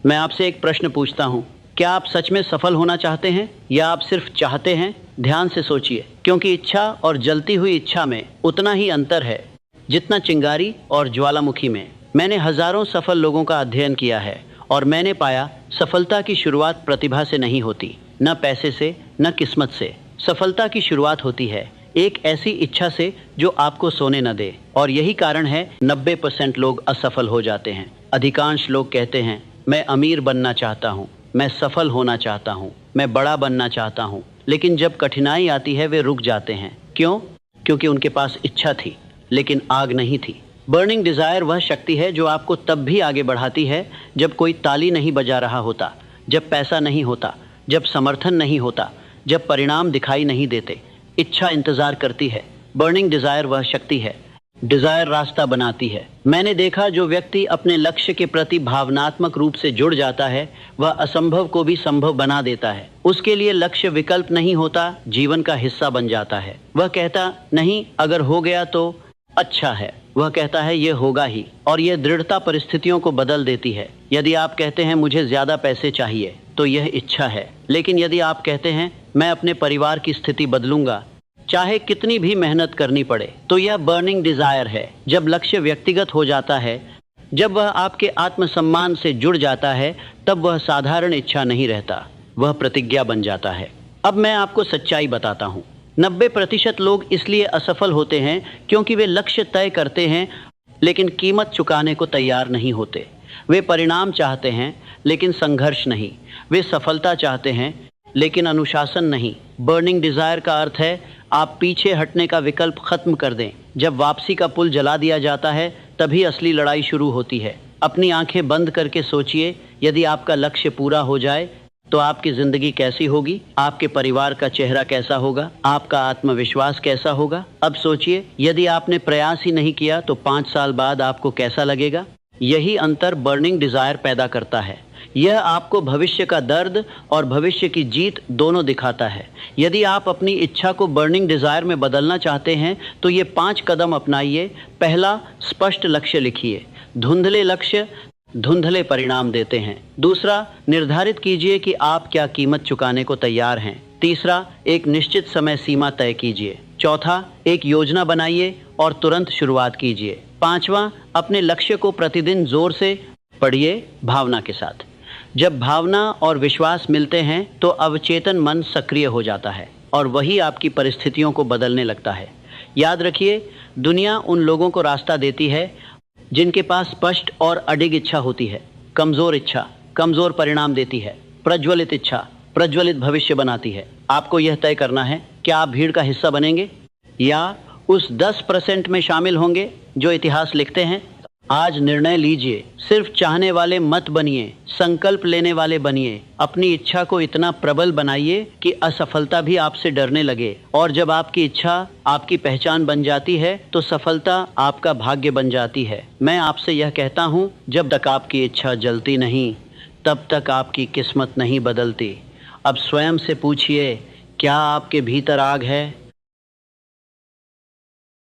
मैं आपसे एक प्रश्न पूछता हूँ, क्या आप सच में सफल होना चाहते हैं या आप सिर्फ चाहते हैं? ध्यान से सोचिए, क्योंकि इच्छा और जलती हुई इच्छा में उतना ही अंतर है जितना चिंगारी और ज्वालामुखी में। मैंने हजारों सफल लोगों का अध्ययन किया है और मैंने पाया सफलता की शुरुआत प्रतिभा से नहीं होती, न पैसे से, न किस्मत से। सफलता की शुरुआत होती है एक ऐसी इच्छा से जो आपको सोने न दे। और यही कारण है 90% लोग असफल हो जाते हैं। अधिकांश लोग कहते हैं, मैं अमीर बनना चाहता हूँ, मैं सफल होना चाहता हूँ, मैं बड़ा बनना चाहता हूँ। लेकिन जब कठिनाई आती है वे रुक जाते हैं। क्यों? क्योंकि उनके पास इच्छा थी लेकिन आग नहीं थी। बर्निंग डिज़ायर वह शक्ति है जो आपको तब भी आगे बढ़ाती है जब कोई ताली नहीं बजा रहा होता, जब पैसा नहीं होता, जब समर्थन नहीं होता, जब परिणाम दिखाई नहीं देते। इच्छा इंतज़ार करती है। बर्निंग डिज़ायर वह शक्ति है। डिज़ायर रास्ता बनाती है। मैंने देखा जो व्यक्ति अपने लक्ष्य के प्रति भावनात्मक रूप से जुड़ जाता है वह असंभव को भी संभव बना देता है। उसके लिए लक्ष्य विकल्प नहीं होता, जीवन का हिस्सा बन जाता है। वह कहता नहीं अगर हो गया तो अच्छा है, वह कहता है ये होगा ही। और यह दृढ़ता परिस्थितियों को बदल देती है। यदि आप कहते हैं मुझे ज़्यादा पैसे चाहिए तो यह इच्छा है। लेकिन यदि आप कहते हैं मैं अपने परिवार की स्थिति बदलूंगा चाहे कितनी भी मेहनत करनी पड़े, तो यह बर्निंग डिज़ायर है। जब लक्ष्य व्यक्तिगत हो जाता है, जब वह आपके आत्मसम्मान से जुड़ जाता है, तब वह साधारण इच्छा नहीं रहता, वह प्रतिज्ञा बन जाता है। अब मैं आपको सच्चाई बताता हूँ। 90% लोग इसलिए असफल होते हैं क्योंकि वे लक्ष्य तय करते हैं लेकिन कीमत चुकाने को तैयार नहीं होते। वे परिणाम चाहते हैं लेकिन संघर्ष नहीं। वे सफलता चाहते हैं लेकिन अनुशासन नहीं। बर्निंग डिज़ायर का अर्थ है आप पीछे हटने का विकल्प खत्म कर दें। जब वापसी का पुल जला दिया जाता है तभी असली लड़ाई शुरू होती है। अपनी आंखें बंद करके सोचिए, यदि आपका लक्ष्य पूरा हो जाए तो आपकी ज़िंदगी कैसी होगी? आपके परिवार का चेहरा कैसा होगा? आपका आत्मविश्वास कैसा होगा? अब सोचिए, यदि आपने प्रयास ही नहीं किया तो 5 साल बाद आपको कैसा लगेगा? यही अंतर बर्निंग डिज़ायर पैदा करता है। यह आपको भविष्य का दर्द और भविष्य की जीत दोनों दिखाता है। यदि आप अपनी इच्छा को बर्निंग डिज़ायर में बदलना चाहते हैं तो ये 5 कदम अपनाइए। पहला, स्पष्ट लक्ष्य लिखिए। धुंधले लक्ष्य धुंधले परिणाम देते हैं। दूसरा, निर्धारित कीजिए कि आप क्या कीमत चुकाने को तैयार हैं। तीसरा, एक निश्चित समय सीमा तय कीजिए। चौथा, एक योजना बनाइए और तुरंत शुरुआत कीजिए। पांचवा, अपने लक्ष्य को प्रतिदिन जोर से पढ़िए, भावना के साथ। जब भावना और विश्वास मिलते हैं तो अवचेतन मन सक्रिय हो जाता है और वही आपकी परिस्थितियों को बदलने लगता है। याद रखिए, दुनिया उन लोगों को रास्ता देती है जिनके पास स्पष्ट और अडिग इच्छा होती है। कमज़ोर इच्छा कमज़ोर परिणाम देती है। प्रज्वलित इच्छा प्रज्वलित भविष्य बनाती है। आपको यह तय करना है, क्या आप भीड़ का हिस्सा बनेंगे या उस 10% में शामिल होंगे जो इतिहास लिखते हैं। आज निर्णय लीजिए। सिर्फ चाहने वाले मत बनिए, संकल्प लेने वाले बनिए। अपनी इच्छा को इतना प्रबल बनाइए कि असफलता भी आपसे डरने लगे। और जब आपकी इच्छा आपकी पहचान बन जाती है तो सफलता आपका भाग्य बन जाती है। मैं आपसे यह कहता हूँ, जब तक आपकी इच्छा जलती नहीं तब तक आपकी किस्मत नहीं बदलती। अब स्वयं से पूछिए, क्या आपके भीतर आग है?